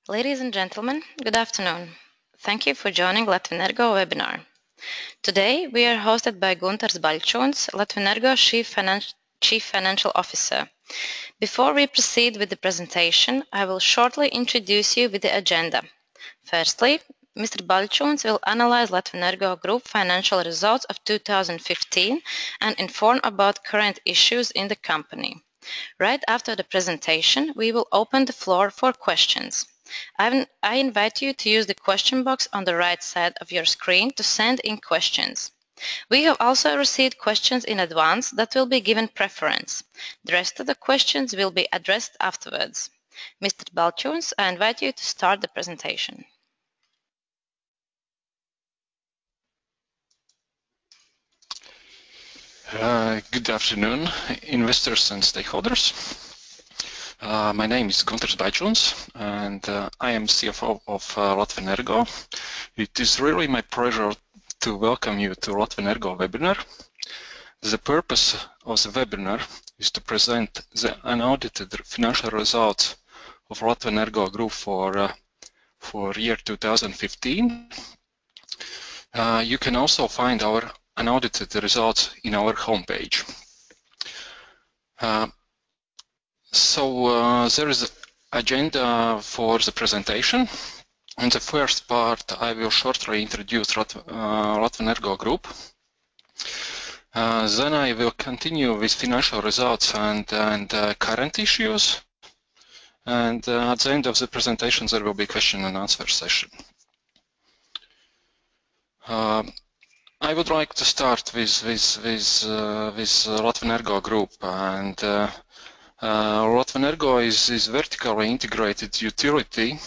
Ladies and gentlemen, good afternoon. Thank you for joining Latvenergo webinar. Today we are hosted by Gunārs Baļķuns, Latvenergo Chief Financial Officer. Before we proceed with the presentation, I will shortly introduce you with the agenda. Firstly, Mr. Baļķuns will analyze Latvenergo Group financial results of 2015 and inform about current issues in the company. Right after the presentation, we will open the floor for questions. I invite you to use the question box on the right side of your screen to send in questions. We have also received questions in advance that will be given preference. The rest of the questions will be addressed afterwards. Mr. Baļķuns, I invite you to start the presentation. Good afternoon, investors and stakeholders. My name is Gunārs Baļķuns, and I am CFO of Latvenergo. It is really my pleasure to welcome you to Latvenergo webinar. The purpose of the webinar is to present the unaudited financial results of Latvenergo Group for year 2015. You can also find our unaudited results in our homepage. There is an agenda for the presentation. In the first part, I will shortly introduce Latvenergo Group. Then I will continue with financial results and current issues. And at the end of the presentation, there will be a question and answer session. I would like to start with Latvenergo Group, and Latvenergo is vertically integrated utility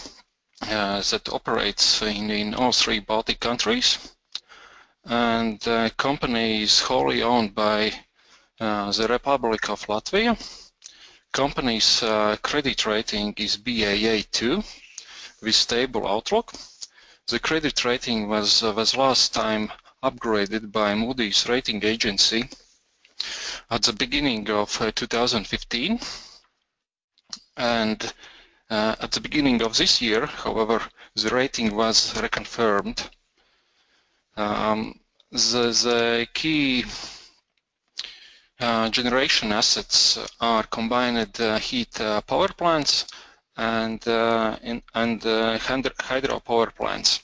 that operates in all three Baltic countries, and the company is wholly owned by the Republic of Latvia. Company's credit rating is Baa2 with stable outlook. The credit rating was last time upgraded by Moody's rating agency at the beginning of 2015, and at the beginning of this year, however, the rating was reconfirmed. The key generation assets are combined heat power plants and hydropower plants.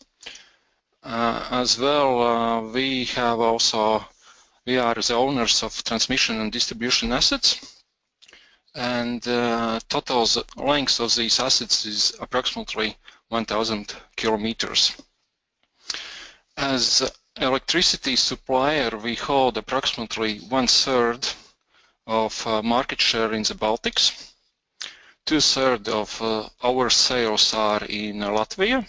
As well, we are the owners of transmission and distribution assets, and total length of these assets is approximately 1,000 kilometers. As electricity supplier, we hold approximately 1/3 of market share in the Baltics. 2/3 of our sales are in Latvia,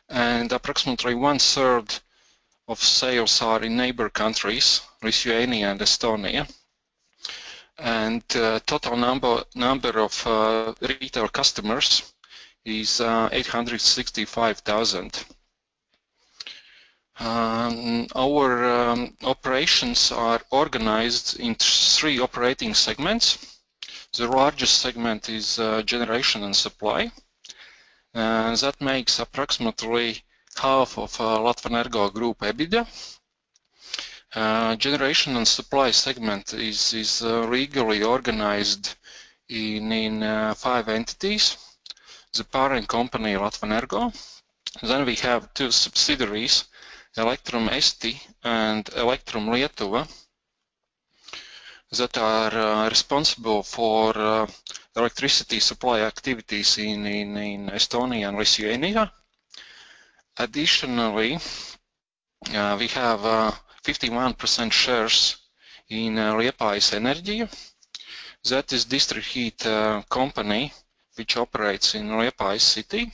and approximately 1/3 of sales are in neighbor countries, Lithuania and Estonia. And total number of retail customers is 865,000. Our operations are organized in three operating segments. The largest segment is generation and supply. That makes approximately half of Latvenergo Group EBITDA. Generation and supply segment is legally organized in 5 entities. The parent company Latvenergo. Then we have 2 subsidiaries, Elektrum Eesti and Elektrum Lietuva, that are responsible for electricity supply activities in Estonia and Lithuania. Additionally, we have 51% shares in Liepājas Enerģija. That is district heat company which operates in Liepājas city.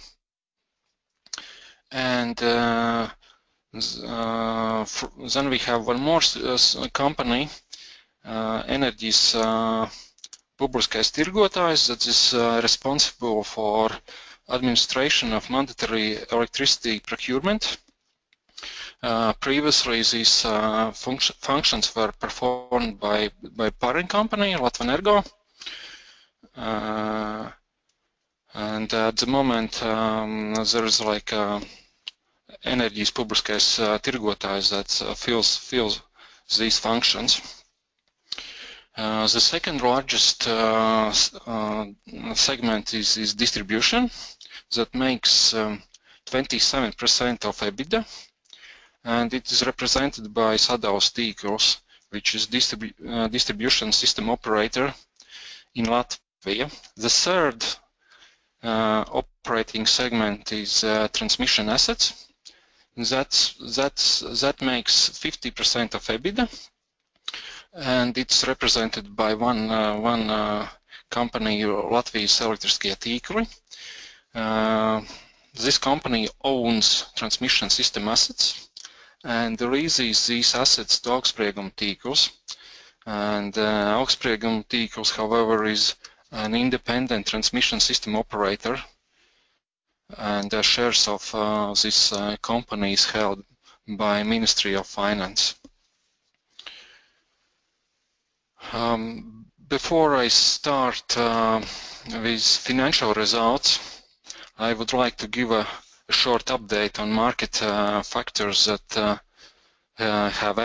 And then we have one more company, Enerģijas Publiskais Tirgotājs, that is responsible for administration of mandatory electricity procurement. Previously, these functions were performed by parent company Latvenergo, and And at the moment, there is like enerģijas publiskais tirgotājs that fills these functions. The second largest segment is distribution, that makes 27% of EBITDA, and it is represented by Sadalus Tīkls, which is distribution system operator in Latvia. The third operating segment is transmission assets. That makes 50% of EBITDA, and it's represented by one company, Latvijas Elektriskie Tīkli. This company owns transmission system assets and leases these assets to Augstsprieguma Tīkls. And Augstsprieguma Tīkls, however, is an independent transmission system operator, and the shares of this company is held by Ministry of Finance. Before I start with financial results, I would like to give a short update on market factors that have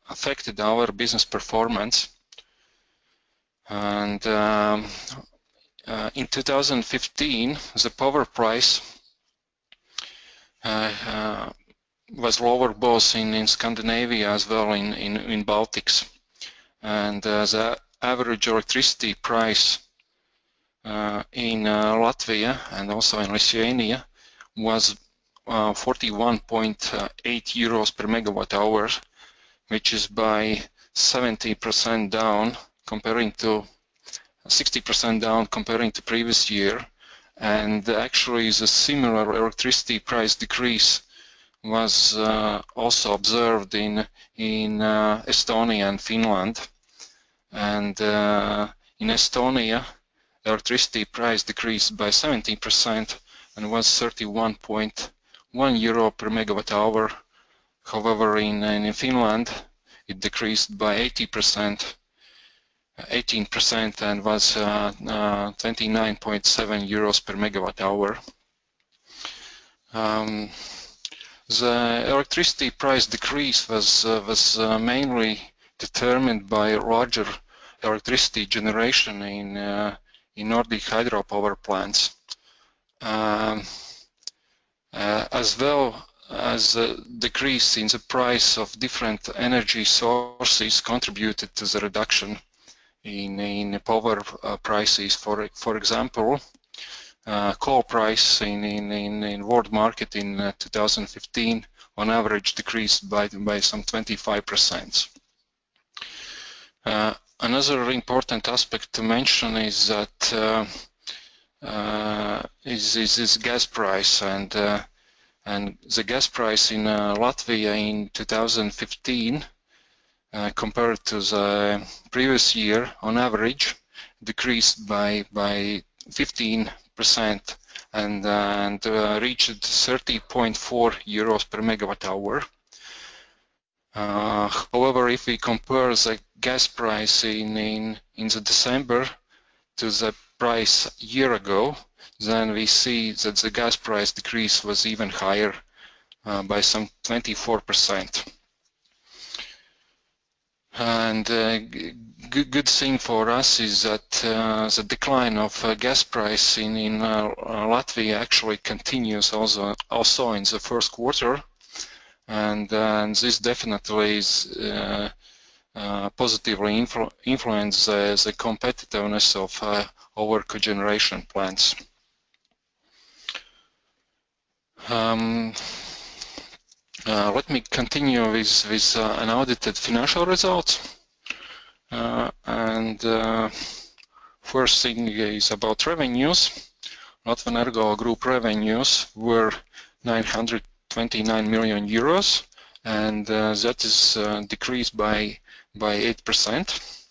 affected our business performance. And in 2015, the power price was lower both in Scandinavia as well in Baltics. And the average electricity price in Latvia and also in Lithuania was 41.8 euros per megawatt hour, which is by 70% down comparing to 60% down comparing to previous year. And actually the similar electricity price decrease was also observed in Estonia and Finland. And in Estonia, electricity price decreased by 17% and was 31.1 euro per megawatt hour. However, in Finland, it decreased by 18% and was 29.7 euros per megawatt hour. The electricity price decrease was mainly determined by larger electricity generation in Nordic hydropower plants, as well as a decrease in the price of different energy sources contributed to the reduction in power prices. For example, coal price in world market in 2015 on average decreased by some 25%. Another important aspect to mention is that is gas price, and the gas price in Latvia in 2015 compared to the previous year on average decreased by 15% and reached 30.4 euros per megawatt hour. However, if we compare the gas price in the December to the price a year ago, then we see that the gas price decrease was even higher by some 24%. And good thing for us is that the decline of gas price in Latvia actually continues also in the first quarter, and this definitely is positively influence the competitiveness of our cogeneration plants. Let me continue with unaudited financial results. First thing is about revenues. Latvenergo Group revenues were 929 million euros, and that is decreased by 8%.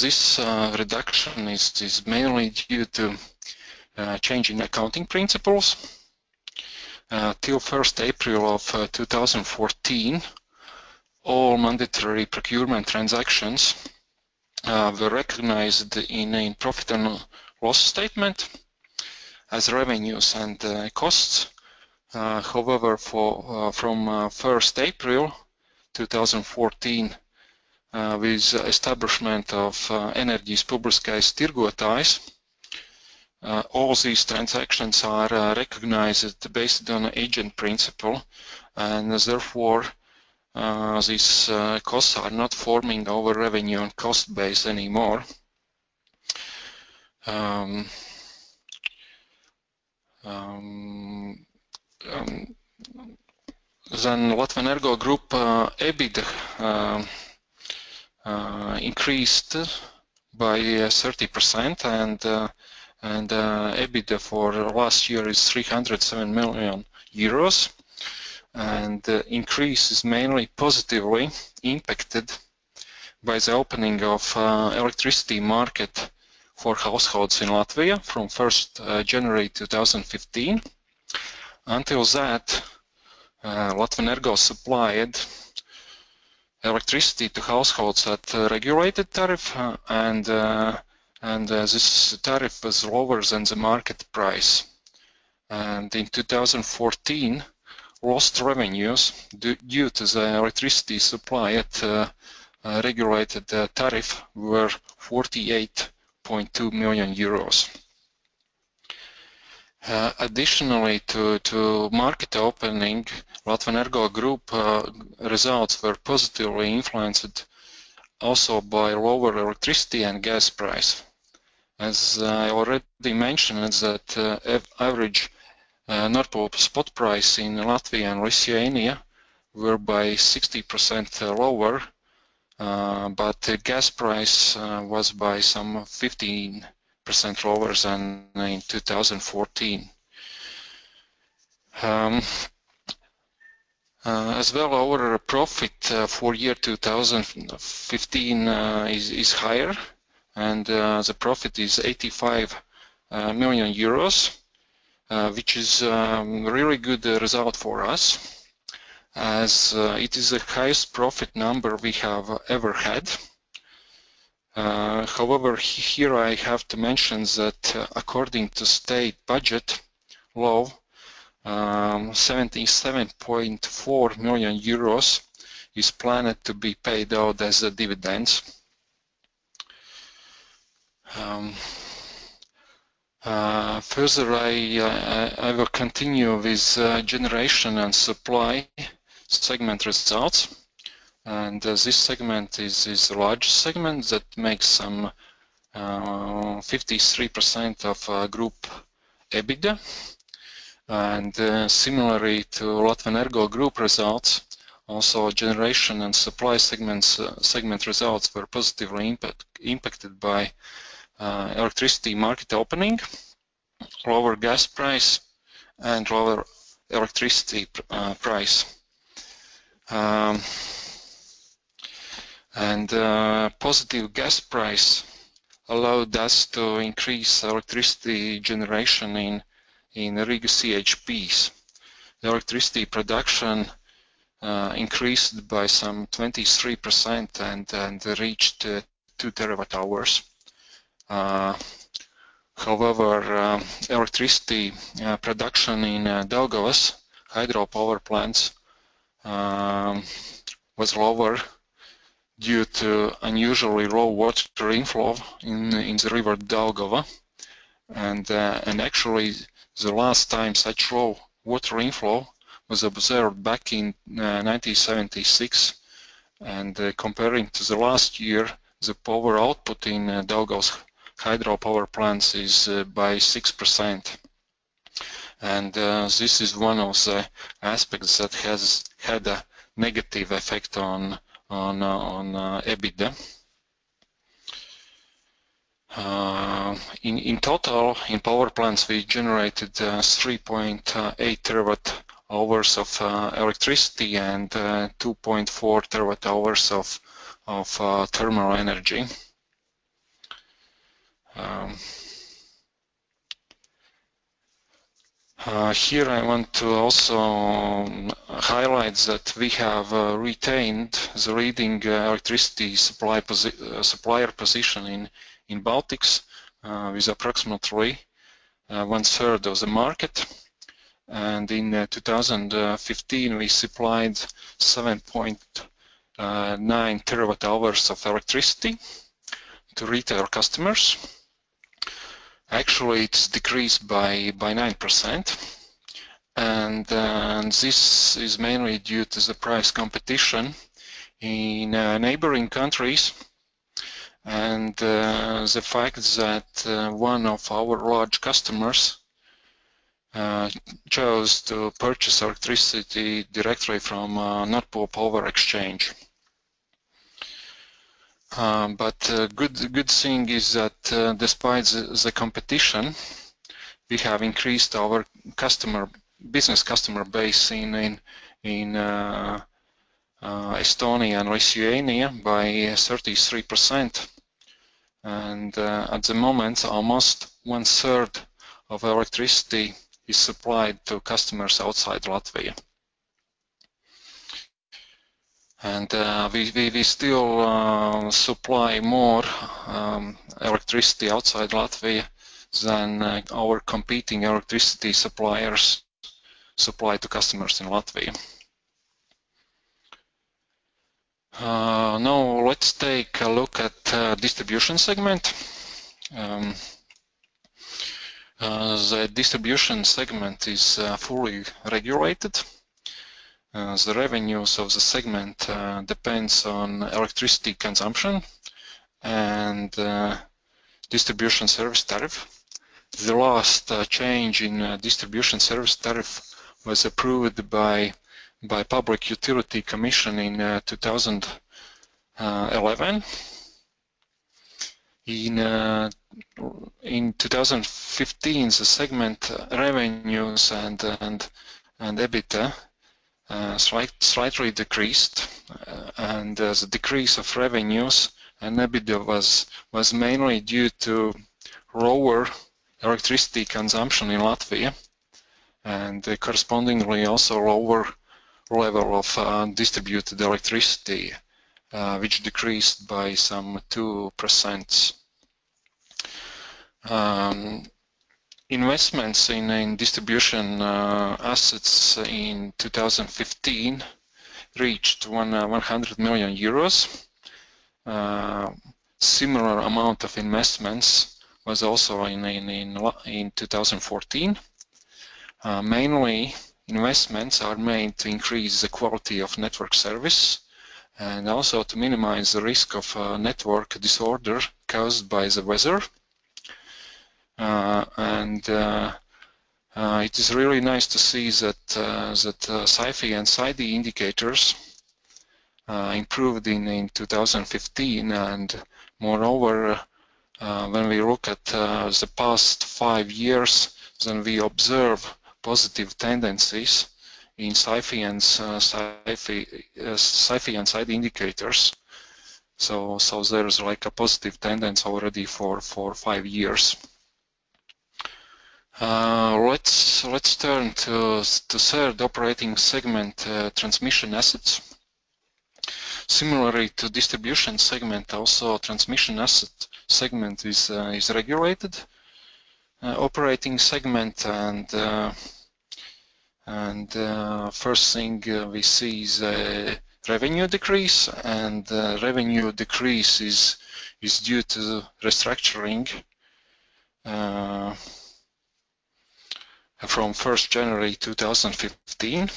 This reduction is mainly due to change in accounting principles. Till 1st April of 2014, all mandatory procurement transactions were recognized in profit and loss statement, as revenues and costs. However, from 1st April 2014, with establishment of Enerģijas publiskais tirgotājs, all these transactions are recognized based on agent principle, and therefore these costs are not forming our revenue and cost base anymore. Then Latvenergo Group EBITDA increased by 30%, and EBITDA for last year is 307 million euros, and the increase is mainly positively impacted by the opening of electricity market for households in Latvia from 1st January 2015. Until that, Latvenergo supplied electricity to households at a regulated tariff, and this tariff was lower than the market price. And in 2014, lost revenues due to the electricity supply at regulated tariff were 48.2 million euros. Additionally to market opening, Latvenergo Group results were positively influenced also by lower electricity and gas price. As I already mentioned, that average Nord Pool spot price in Latvia and Lithuania were by 60% lower, but the gas price was by some 15% lower than in 2014. As well, our profit for year 2015 is higher, and the profit is 85 million euros, which is a really good result for us, as it is the highest profit number we have ever had. However, here I have to mention that according to state budget law, 77.4 million euros is planned to be paid out as a dividends. Further, I will continue with generation and supply segment results. And this segment is the largest segment that makes some 53% of group EBITDA. And similarly to Latvenergo Group results, also generation and supply segment results were positively impacted by electricity market opening, lower gas price, and lower electricity price. And positive gas price allowed us to increase electricity generation in Riga CHPs. The electricity production increased by some 23% and reached 2 terawatt hours. However, electricity production in Daugavas hydropower plants was lower due to unusually low water inflow in the river Daugava, and actually the last time such low water inflow was observed back in 1976, and comparing to the last year, the power output in Daugavas hydropower plants is by 6%, and this is one of the aspects that has had a negative effect on EBITDA. In total, in power plants, we generated 3.8 terawatt hours of electricity and 2.4 terawatt hours of thermal energy. Here I want to also highlight that we have retained the leading electricity supplier position in Baltics with approximately 1/3 of the market. And in 2015, we supplied 7.9 terawatt-hours of electricity to retail customers. Actually, it's decreased by 9%. And this is mainly due to the price competition in neighboring countries, and the fact that one of our large customers chose to purchase electricity directly from Nord Pool Power Exchange. But good thing is that despite the competition, we have increased our business customer base in Estonia and Lithuania by 33%, and at the moment almost 1/3 of electricity is supplied to customers outside Latvia. And we still supply more electricity outside Latvia than our competing electricity suppliers supply to customers in Latvia. Now let's take a look at distribution segment. The distribution segment is fully regulated. The revenues of the segment depends on electricity consumption and distribution service tariff. The last change in distribution service tariff was approved by Public Utility Commission in 2011. In 2015, the segment revenues and EBITDA slightly decreased, and the decrease of revenues and EBITDA was mainly due to lower electricity consumption in Latvia, and correspondingly also lower level of distributed electricity, which decreased by some 2%. Investments in distribution assets in 2015 reached 100 million euros. Similar amount of investments was also in 2014. Mainly, investments are made to increase the quality of network service and also to minimize the risk of network disorder caused by the weather. It is really nice to see that SAIFI and SAIDI indicators improved in 2015, and moreover, when we look at the past 5 years, then we observe positive tendencies in SAIFI and SAIDI indicators. So there's like a positive tendency already for 5 years. Let's turn to third operating segment, transmission assets. Similarly to distribution segment, also transmission asset segment is regulated operating segment, and first thing we see is a revenue decrease, and revenue decrease is due to restructuring from 1st January 2015.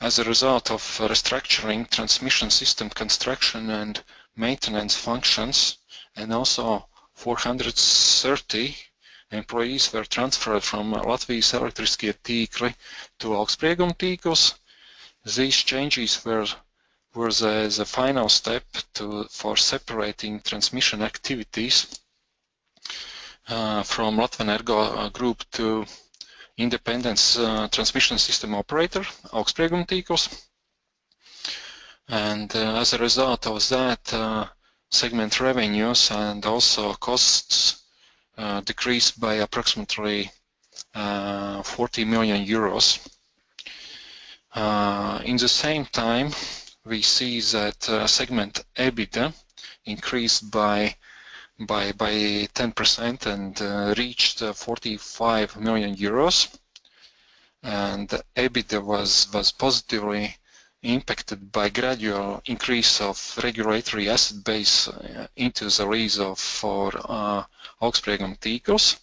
As a result of restructuring, transmission system construction and maintenance functions, and also 430 employees were transferred from Latvijas elektriskie tīkli to Augsprieguma tīkls. These changes were the final step for separating transmission activities from Latvenergo Group to independent transmission system operator, Augsprieguma tīkls. And as a result of that, segment revenues and also costs decreased by approximately 40 million euros. In the same time, we see that segment EBITDA increased by by 10% and reached 45 million euros. And EBITDA was positively impacted by gradual increase of regulatory asset base into the lease for Augspriegam Tīkls.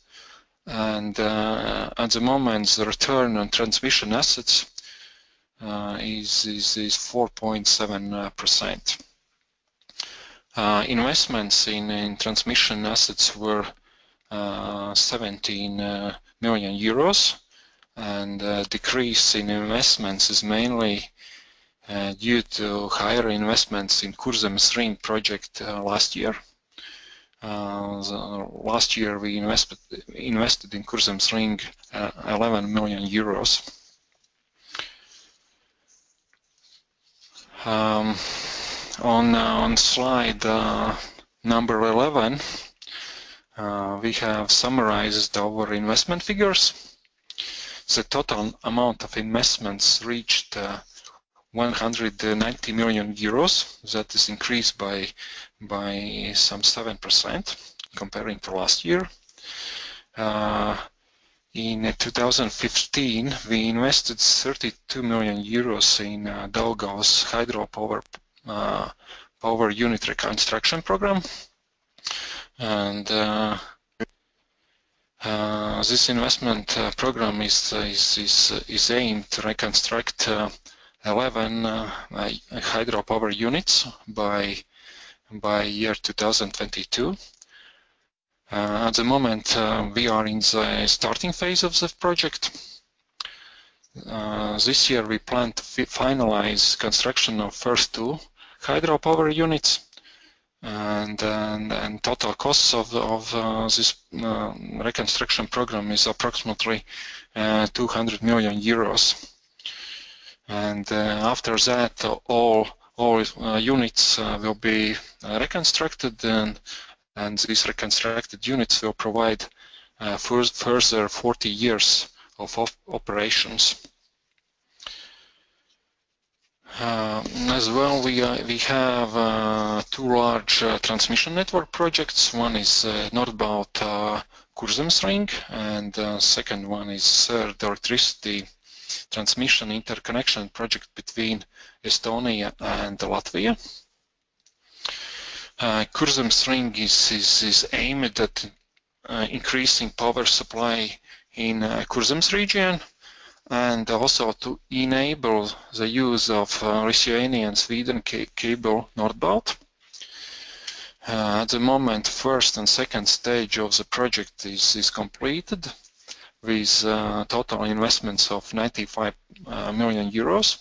And at the moment, the return on transmission assets is 4.7%. Investments in transmission assets were 17 million euros, and decrease in investments is mainly due to higher investments in Kurzemes Ring project last year. Last year we invested in Kurzemes Ring 11 million euros. On slide number 11, we have summarized our investment figures. The total amount of investments reached 190 million euros. That is increased by some 7% comparing to last year. In 2015, we invested 32 million euros in Daugavas hydropower power unit reconstruction program, and this investment program is aimed to reconstruct 11 hydropower units by year 2022. At the moment, we are in the starting phase of the project. This year, we plan to finalize construction of first 2 hydropower units, and total costs of this reconstruction program is approximately 200 million euros. And after that, all units will be reconstructed, and these reconstructed units will provide further 40 years of operations. As well, we have 2 large transmission network projects. One is Nordbalt Kurzemes Ring, and second one is third electricity transmission interconnection project between Estonia and Latvia. Kurzemes Ring is aimed at increasing power supply in Kurzemes region, and also to enable the use of Lithuanian Sweden cable Nordbalt. At the moment, first and second stage of the project is completed with total investments of 95 million euros.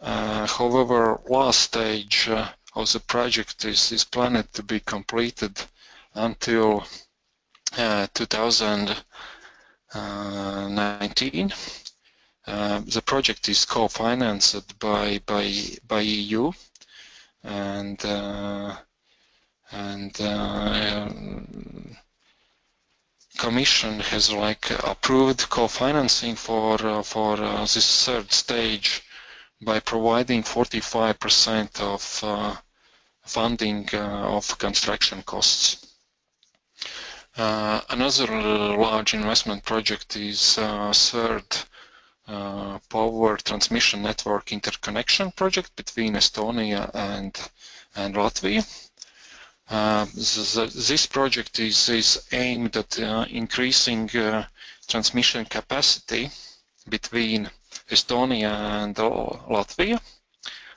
However, last stage of the project is planned to be completed until 2019. The project is co-financed by EU, and Commission has approved co-financing for this third stage by providing 45% of funding of construction costs. Another large investment project is third power transmission network interconnection project between Estonia and Latvia. This project is aimed at increasing transmission capacity between Estonia and Latvia.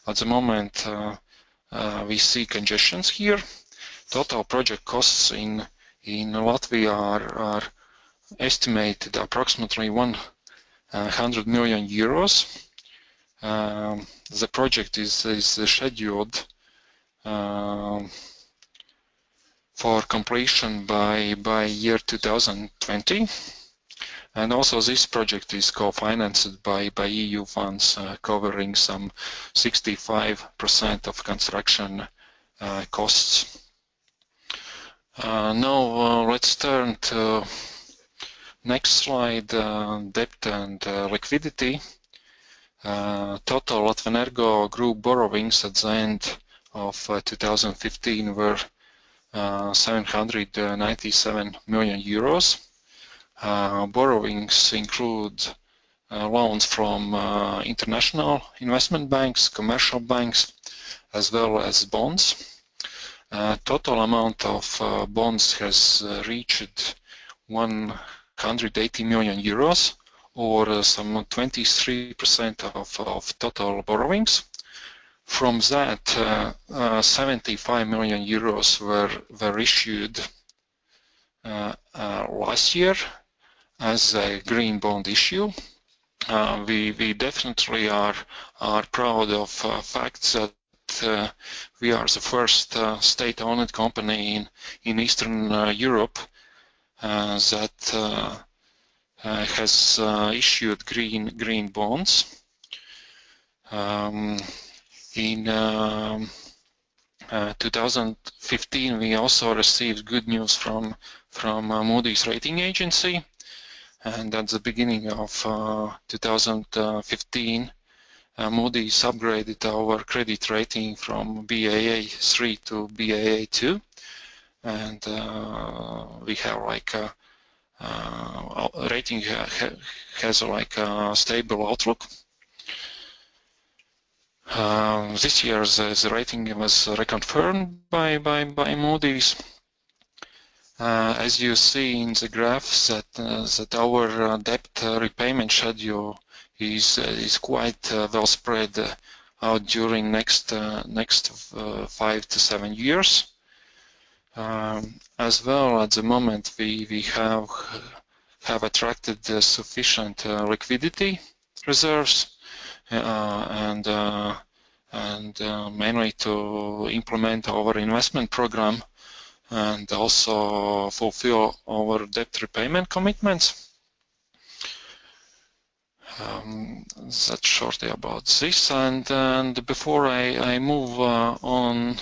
At the moment, we see congestions here. Total project costs in Latvia are estimated approximately 100 million euros. The project is scheduled for completion by year 2020. And also this project is co-financed by EU funds, covering some 65% of construction costs. Now let's turn to next slide, debt and liquidity. Total Latvenergo group borrowings at the end of 2015 were 797 million euros. Borrowings include loans from international investment banks, commercial banks, as well as bonds. Total amount of bonds has reached 180 million euros, or some 23% of total borrowings. From that, 75 million euros were issued last year as a green bond issue. We definitely are proud of fact that we are the first state-owned company in Eastern Europe that has issued green bonds. In 2015, we also received good news from Moody's rating agency, and at the beginning of 2015, Moody's upgraded our credit rating from Baa3 to Baa2, and we have like rating has like a stable outlook. This year the rating was reconfirmed by Moody's. As you see in the graph that our debt repayment schedule is quite well spread out during next 5 to 7 years. As well, at the moment we have attracted sufficient liquidity reserves and mainly to implement our investment program and also fulfill our debt repayment commitments. That's shortly about this, and before I move on,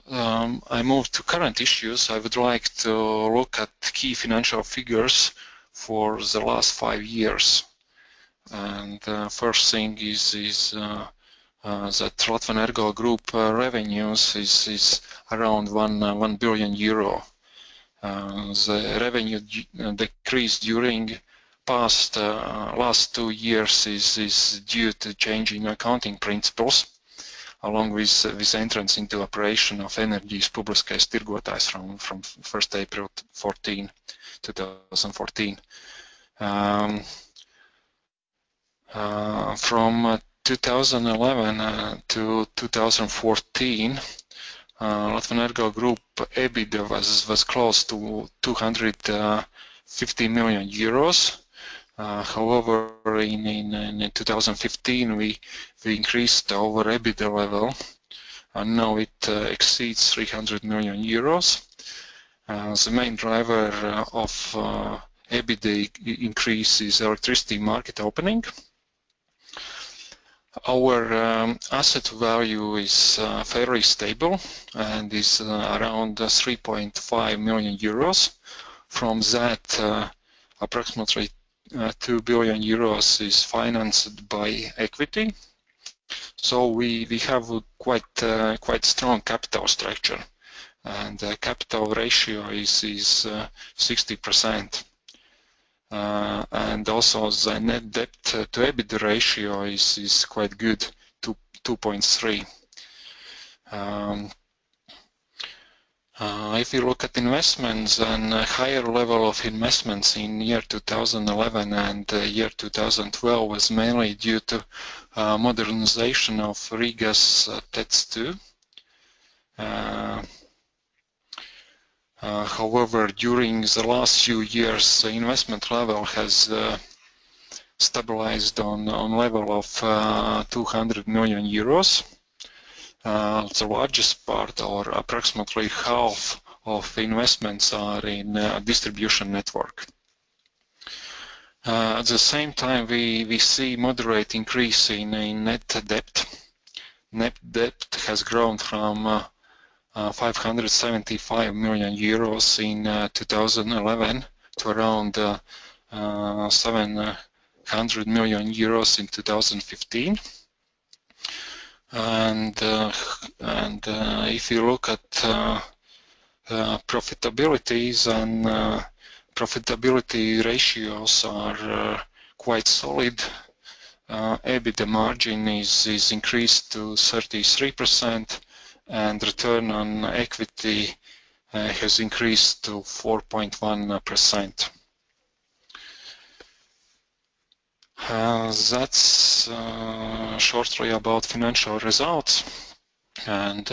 I move to current issues. I would like to look at key financial figures for the last 5 years. And first thing is that Latvenergo Group revenues is around 1 billion euro. The revenue decrease during last 2 years is due to change in accounting principles, along with entrance into operation of Enerģijas Publiskais Tirgotājs from 1st April 2014. From 2011 to 2014, Latvenergo Group EBITDA was close to 250 million euros. However, in 2015 we increased our EBITDA level, and now it exceeds 300 million euros. The main driver of EBITDA increase is electricity market opening. Our asset value is fairly stable and is around 3.5 million euros. From that, approximately 2 billion euros is financed by equity. So we have a quite strong capital structure, and the capital ratio is 60%. And also the net debt to EBITDA ratio is quite good, 2.3. If you look at investments, and a higher level of investments in year 2011 and year 2012 was mainly due to modernization of Riga's TEC 2. However, during the last few years, the investment level has stabilized on level of 200 million euros. The largest part, or approximately half of investments, are in distribution network. At the same time, we see moderate increase in net debt. Net debt has grown from 575 million euros in 2011 to around 700 million euros in 2015. And if you look at profitabilities and profitability ratios are quite solid. EBITDA margin is increased to 33%, and return on equity has increased to 4.1%. That's shortly about financial results. And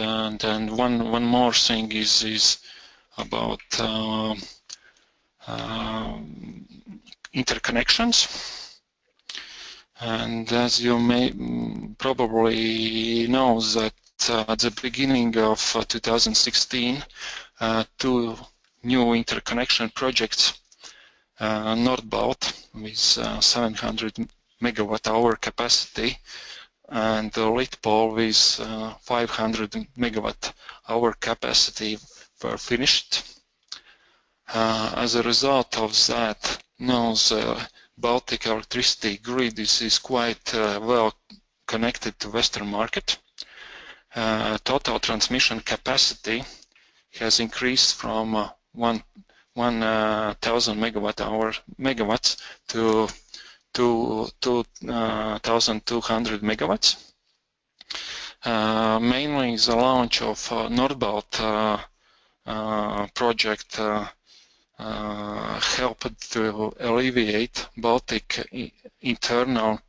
one more thing is about interconnections. And as you may probably know, that at the beginning of 2016, two new interconnection projects, Nordbalt with 700 megawatt-hour capacity and Litpol with 500 megawatt-hour capacity were finished. As a result of that, now the Baltic electricity grid is quite well connected to Western market. Total transmission capacity has increased from 1,000 megawatts to 2,200 megawatts. Mainly the launch of Nordbalt project helped to alleviate Baltic internal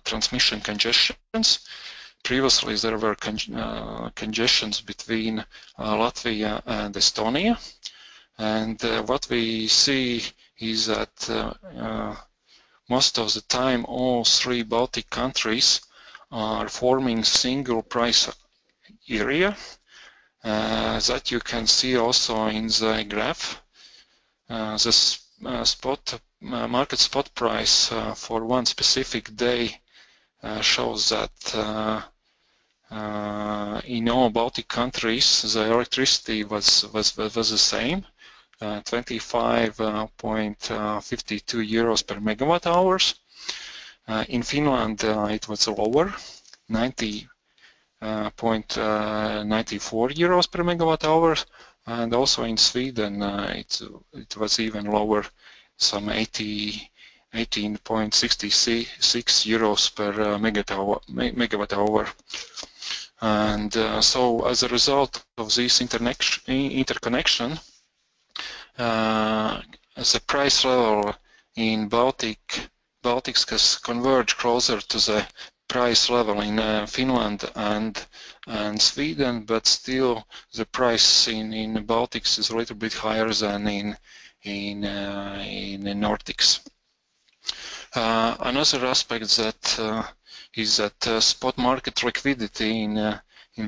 transmission congestions. Previously, there were congestions between Latvia and Estonia, and what we see is that most of the time all three Baltic countries are forming single price area. That you can see also in the graph. The market spot price for one specific day shows that in all Baltic countries the electricity was the same, 25.52 euros per megawatt hours. In Finland it was lower, 90.94 euros per megawatt hour, and also in Sweden it was even lower, some 18.66 euros per megawatt hour. And so as a result of this interconnection, the price level in Baltics has converged closer to the price level in Finland and Sweden, but still the price in Baltics is a little bit higher than in Nordics. Another aspect that is that spot market liquidity in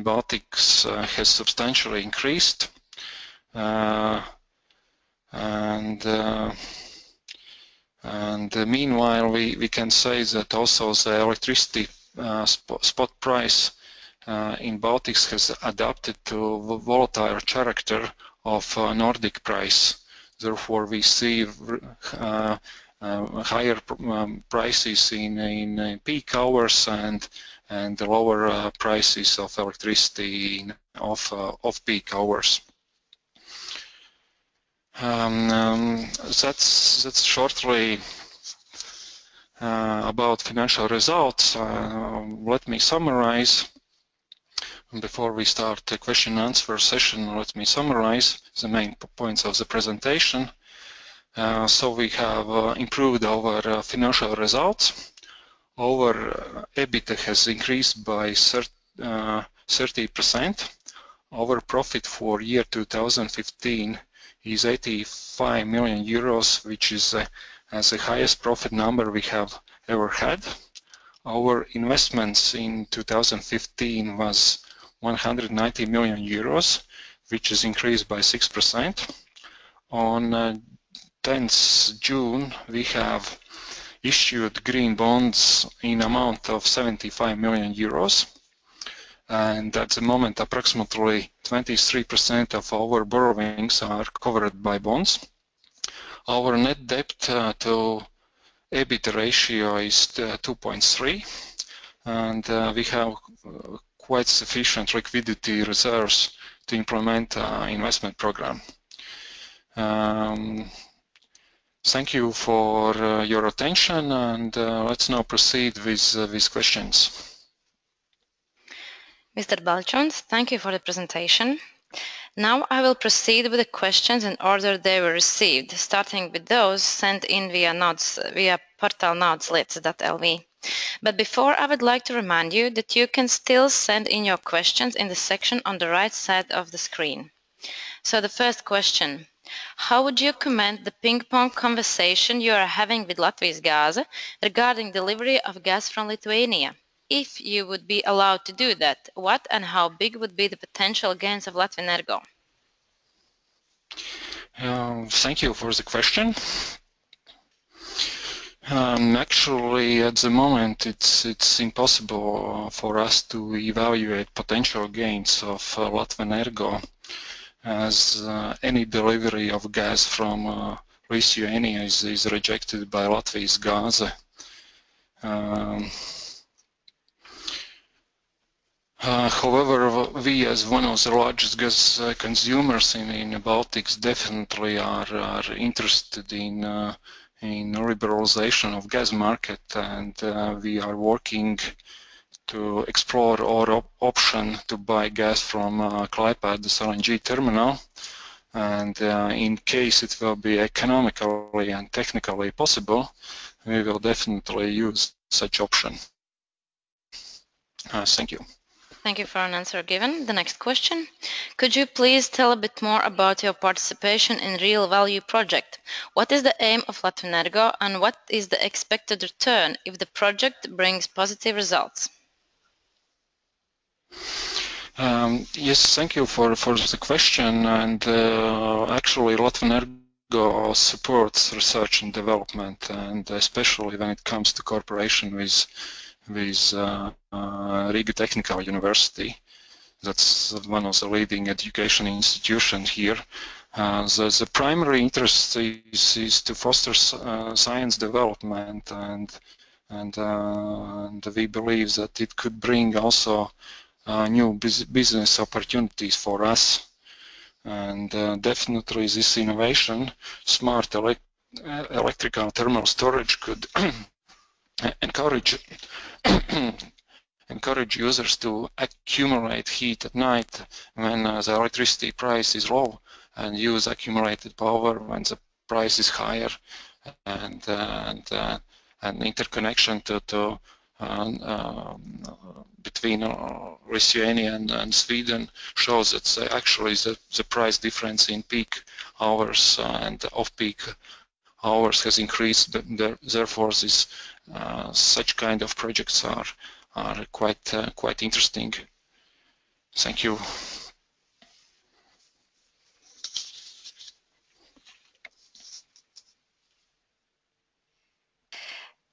Baltics has substantially increased, and meanwhile we can say that also the electricity spot price in Baltics has adapted to the volatile character of Nordic price. Therefore, we see higher prices in peak hours and lower prices of electricity in off-peak hours. That's shortly about financial results. Let me summarize. Before we start the question and answer session, let me summarize the main points of the presentation. So we have improved our financial results. Our EBITDA has increased by 30%. Our profit for year 2015 is 85 million euros, which is the highest profit number we have ever had. Our investments in 2015 was 190 million euros, which is increased by 6%. On 10th June, we have issued green bonds in amount of 75 million euros. And at the moment, approximately 23% of our borrowings are covered by bonds. Our net debt to EBITDA ratio is 2.3, and we have quite sufficient liquidity reserves implement investment program. Thank you for your attention, and let's now proceed with questions. Mr. Balčons, thank you for the presentation. Now I will proceed with the questions in order they were received, starting with those sent in via portal nodes.lets.lv. But before, I would like to remind you that you can still send in your questions in the section on the right side of the screen. So the first question: how would you comment the ping-pong conversation you are having with Latvijas Gāze regarding delivery of gas from Lithuania? If you would be allowed to do that, what and how big would be the potential gains of Latvenergo? Thank you for the question. Actually, at the moment, it's impossible for us to evaluate potential gains of Latvenergo, as any delivery of gas from Lithuania is rejected by Latvijas Gāze. However, we, as one of the largest gas consumers in the Baltics, definitely are interested in liberalization of gas market, and we are working to explore our option to buy gas from Klaipēdas LNG terminal, and in case it will be economically and technically possible, we will definitely use such option. Thank you. Thank you for an answer given. The next question: could you please tell a bit more about your participation in Real Value project? What is the aim of Latvenergo, and what is the expected return if the project brings positive results? Yes, thank you for the question. And actually, Latvenergo supports research and development, and especially when it comes to cooperation with Riga Technical University. That's one of the leading education institutions here. The primary interest is to foster science development, and we believe that it could bring also new business opportunities for us. And definitely this innovation, smart electrical thermal storage, could encourage users to accumulate heat at night when the electricity price is low, and use accumulated power when the price is higher, and interconnection between Lithuania and Sweden shows that actually the price difference in peak hours and off-peak hours has increased. Therefore, such kind of projects are quite interesting. Thank you.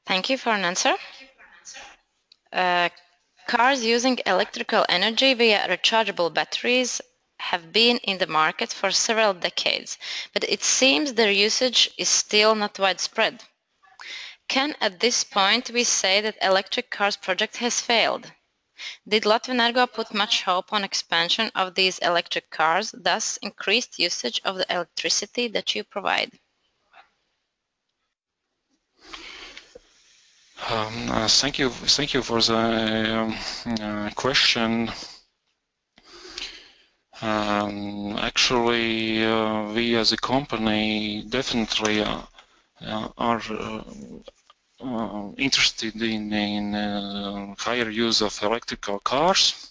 Thank you for an answer. Cars using electrical energy via rechargeable batteries have been in the market for several decades, but it seems their usage is still not widespread. Can at this point we say that electric cars project has failed? Did Latvenergo put much hope on expansion of these electric cars, thus increased usage of the electricity that you provide? Thank you for the question. Actually, we as a company definitely are interested in higher use of electrical cars.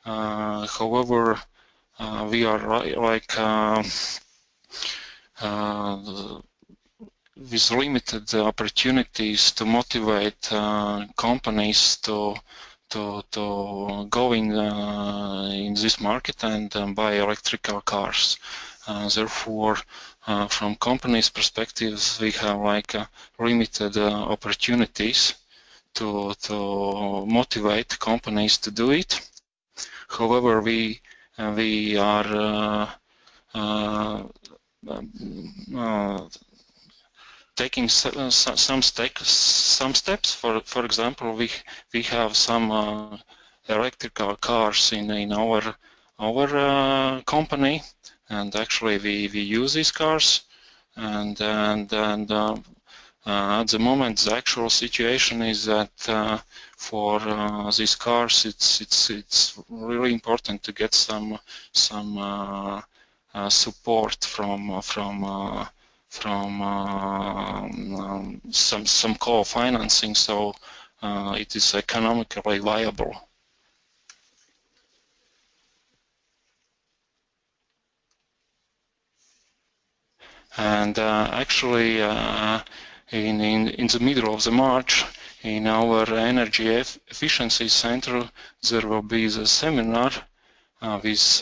However, we are with limited opportunities to motivate companies to go in this market and buy electrical cars. Therefore, from companies' perspectives, we have limited opportunities to motivate companies to do it. However, we are taking some steps. For example, we have some electrical cars in our our company, and actually we use these cars, and at the moment the actual situation is that for these cars it's really important to get some support from some co-financing, so it is economically viable. And actually, in the middle of the March, in our energy efficiency center, there will be the seminar with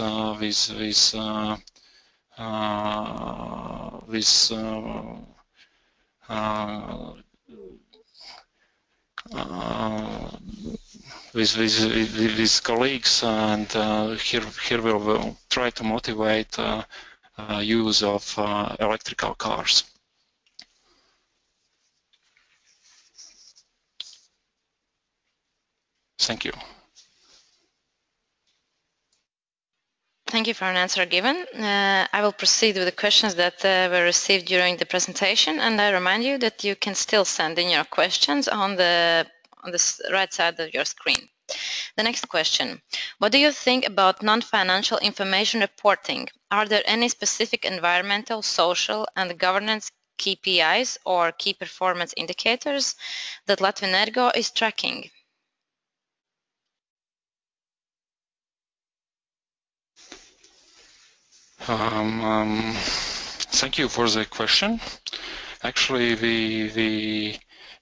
colleagues, and here we will try to motivate use of electrical cars. Thank you. Thank you for an answer given. I will proceed with the questions that were received during the presentation, and I remind you that you can still send in your questions on the right side of your screen. The next question: what do you think about non-financial information reporting? Are there any specific environmental, social, and governance KPIs or key performance indicators that Latvenergo is tracking? Thank you for the question. Actually, we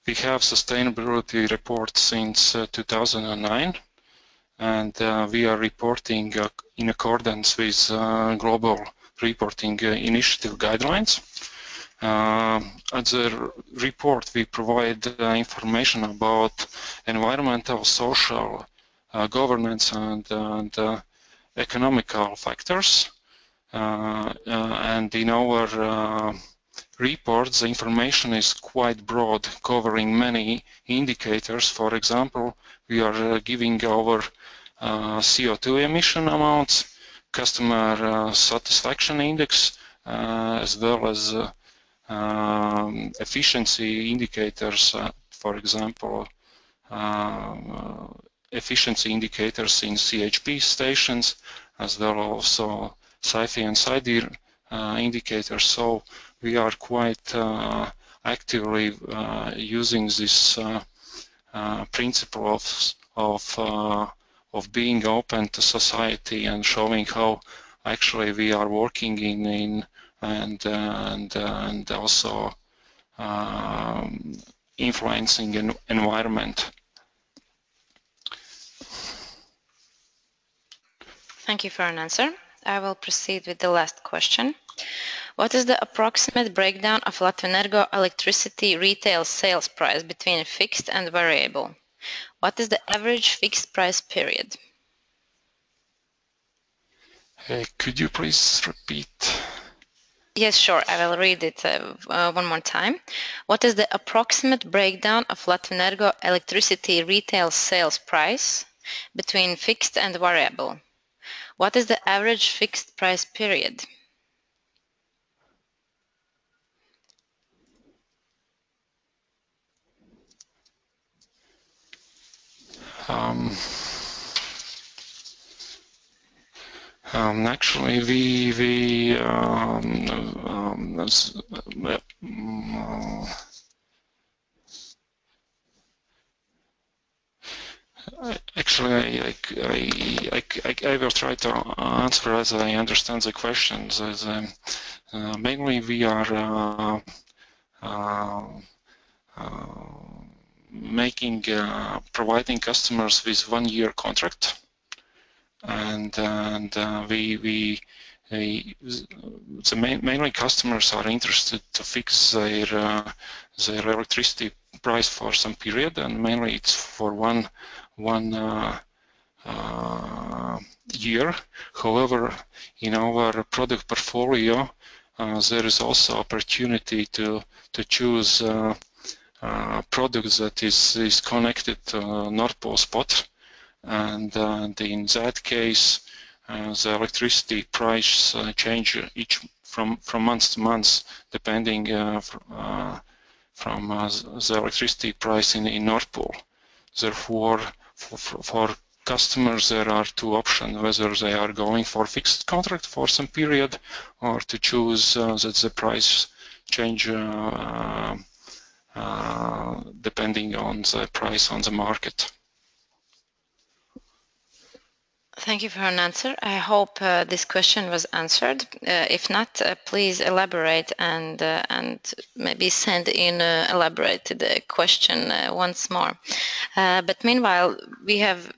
have sustainability report since 2009, and we are reporting in accordance with global reporting initiative guidelines. At the report, we provide information about environmental, social, governance, and economical factors. And in our reports, the information is quite broad, covering many indicators. For example, we are giving our CO2 emission amounts, customer satisfaction index, as well as efficiency indicators, for example, efficiency indicators in CHP stations, as well also SAIFI and SAIDI indicators. So we are quite actively using this principle of being open to society and showing how actually we are working in and also influencing an environment. Thank you for an answer. I will proceed with the last question. What is the approximate breakdown of Latvenergo electricity retail sales price between fixed and variable? What is the average fixed price period? Could you please repeat? Yes, sure. I will read it one more time. What is the approximate breakdown of Latvenergo electricity retail sales price between fixed and variable? What is the average fixed price period? Actually, actually, I will try to answer as I understand the questions. Mainly, we are providing customers with 1-year contract, and mainly customers are interested to fix their electricity price for some period, and mainly it's for one year. However, in our product portfolio, there is also opportunity to choose products that is connected to Nord Pool spot, and in that case, the electricity price change from month to month, depending from the electricity price in Nord Pool. Therefore, for customers, there are two options: whether they are going for fixed contract for some period, or to choose that the price change depending on the price on the market. Thank you for an answer. I hope this question was answered. If not, please elaborate and maybe send in elaborated question once more. But meanwhile, we have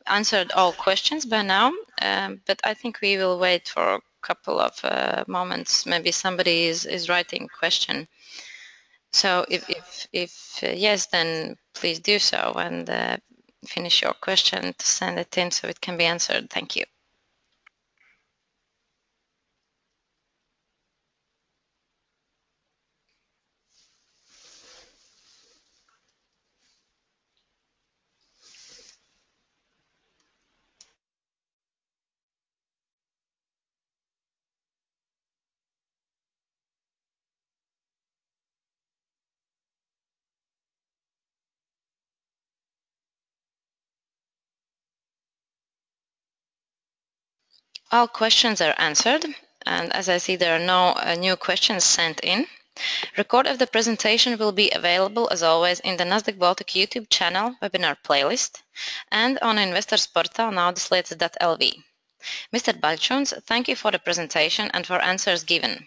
answered all questions by now, but I think we will wait for a couple of moments. Maybe somebody is writing question. So if yes, then please do so and finish your question to send it in so it can be answered. Thank you. All questions are answered, and as I see, there are no new questions sent in. Record of the presentation will be available as always in the Nasdaq Baltic YouTube channel webinar playlist and on investors portal naudislietas.lv. Mr. Balčūns, thank you for the presentation and for answers given.